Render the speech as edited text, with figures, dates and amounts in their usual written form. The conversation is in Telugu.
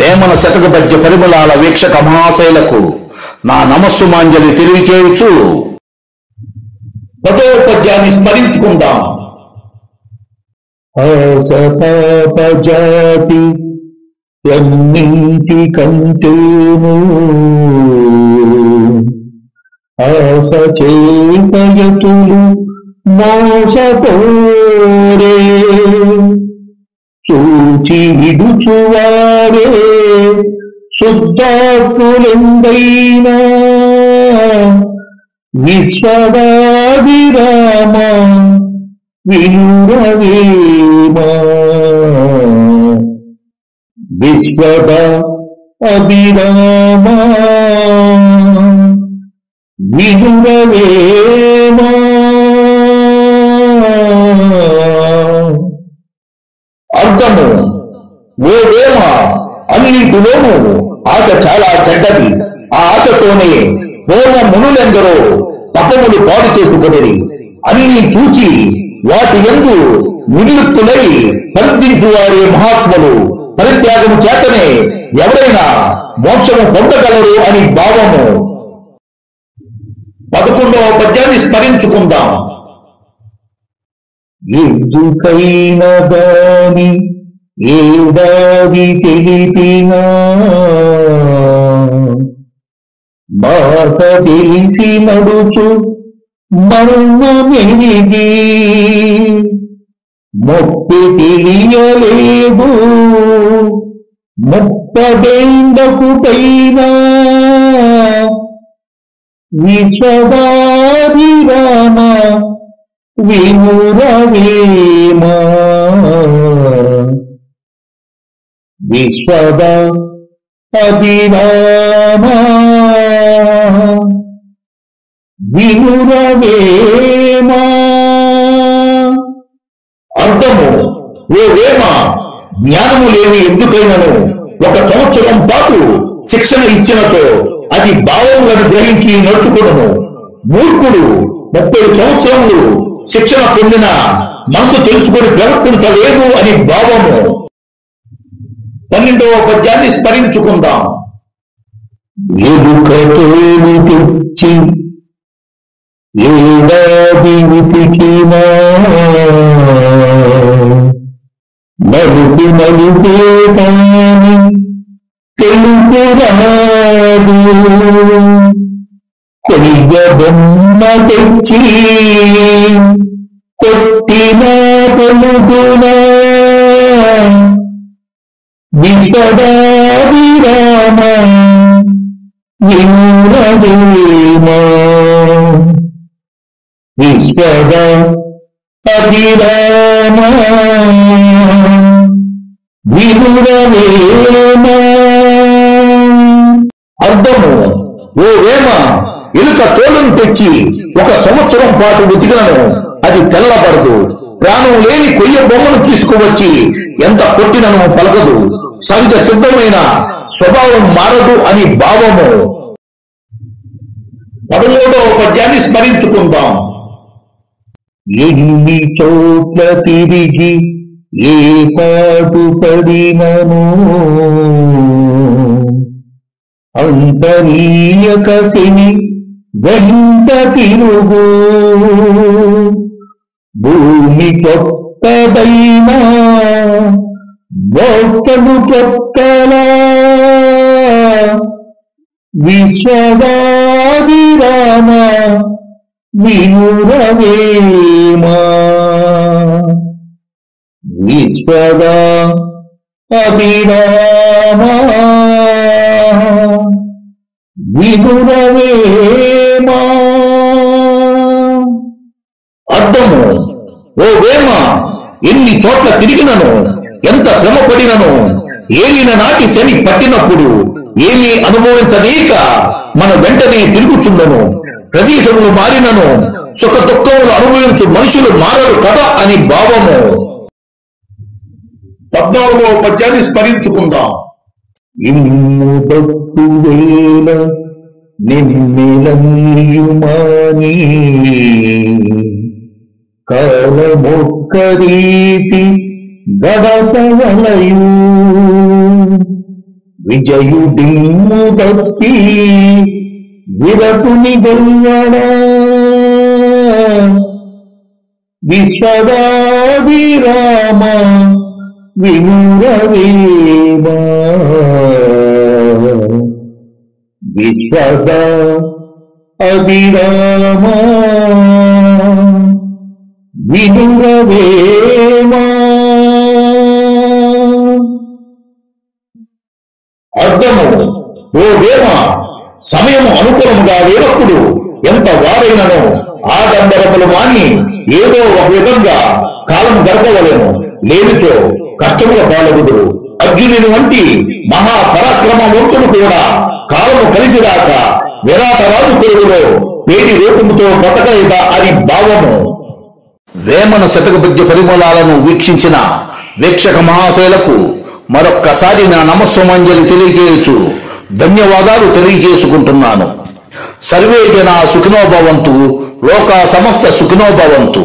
వేమన శతక పద్య పరిమళాల వీక్షక మహాశైలకు నా నమస్సుమాంజలి తెలియచేయచ్చు. పదో పద్యాన్ని స్మరించుకుందాం. ఆసపాపజాతి ఎన్నింటి కంటేను ఆస చేపయతులు మోసపోరే చూచి విడుచువారే శుద్ధాత్ములెందైనా విశ్వదాభిరామ వినురవేమా విశ్వద అభిరామ వినురవేమా. అర్థము: ఓ వేమ, అన్నింటిలోనూ ఆట చాలా చెడ్డది. ఆ ఆటతోనే పూర్వ మునులెందరో తపములు పాడు చేసుకునేది. అన్ని చూచి వాటి యందు నిలుత్తులై పరిధించువారే మహాత్ములు. పరిత్యాగము చేతనే ఎవరైనా మోక్షము పొందగలరు అని భావము. 11వ పద్యాన్ని స్మరించుకుందాం. ఎందుకైన దాని ఏదాది తెలిపినా మాట తెలిసి నడుచు మర్మమెరిగి మొప్పి తెలియలేదు ముప్పదెండకు పైన విశ్వదాభిరామ వినురవేమా విశ్వద అభిరామ వినురవేమా. అర్థము: ఓ వేమ, జ్ఞానము లేని ఎందుకైనను 1 సంవత్సరం పాటు శిక్షణ ఇచ్చినచో అది భావములను గ్రహించి నడుచుకును. మూర్ఖుడు 30 సంవత్సరములు శిక్షణ పొందిన మనసు తెలుసుకొని ప్రవర్తించలేదు అని భావము. 12వ పద్యాన్ని స్మరించుకుందాం. ఎదుకతోడు తెచ్చి ఏడాది ఉతికినా నలుపు నలుపే కాని తెలుపు రాదు కొయ్య బొమ్మ తెచ్చి కొట్టిన తెలుగునా విశ్వదాభిరామ వినురవేమా విశ్వద అభిరామ వినురవేమా. అర్థము: ఓ వేమ, ఎలుక తోలును తెచ్చి 1 సంవత్సరం పాటు ఉతికినను అది తెల్లబడదు. ప్రాణం లేని కొయ్య బొమ్మను తీసుకువచ్చి ఎంత కొట్టినను పలకదు. సహజ సిద్ధమైన స్వభావం మారదు అని భావము. 13వ పద్యాన్ని స్మరించుకుందాం. ఎన్ని చోట్ల తిరిగి ఏ పాటు పడినను అంతరీయక శని వెంట తిరుగు భూమి కొత్తదైనా మోక్షము కొత్తలా విశ్వదాభిరామ వినురవేమా విశ్వద అభిరామ వినురవేమా. అర్థము: ఓ వేమ, ఎన్ని చోట్ల తిరిగినను ఎంత శ్రమ పడినను ఏలిన నాటి శని పట్టినప్పుడు ఏమీ అనుభవించలేక మన వెంటనే తిరుగుచుండను. ప్రదేశములు మారినను సుఖ దుఃఖములు అనుభవించు మనుషులు మారరు కదా అని భావము. 14వ పద్యాన్ని స్మరించుకుందాం. ఇమ్ము భక్తువేల నిమ్మిలన్నీయుమాని కాలమొక్క రీతి గడపవలయు విజయుడిమ్ము తప్పి విరతుని గొల్లడా విశ్వదాభిరామ వినురవేమా విశ్వద అభిరామ వినురవేమా. అర్థము ఓ వేమ, సమయము అనుకూలముగా లేనప్పుడు ఎంత వారైనను ఆడంబరములు మాని ఏదో ఒక విధంగా కాలం గడపవలేను, లేనిచో కష్టముల పాలగుదురు. అర్జునుని వంటి మహాపరాక్రమవంతుడు కూడా కాలము కలిసిరాక విరాటరాజు పేరులో పేటి రూపముతో బ్రతకలేదా అని భావము. వేమన శతకపద్య పరిమళాలను వీక్షించిన వీక్షక మహాశయులకు మరొక్కసారి నా నమస్సుమంజలి తెలియజేయచ్చు ధన్యవాదాలు తెలియజేసుకుంటున్నాను. సర్వే జనా సుఖినో భవంతు, లోకా సమస్త సుఖినో భవంతు.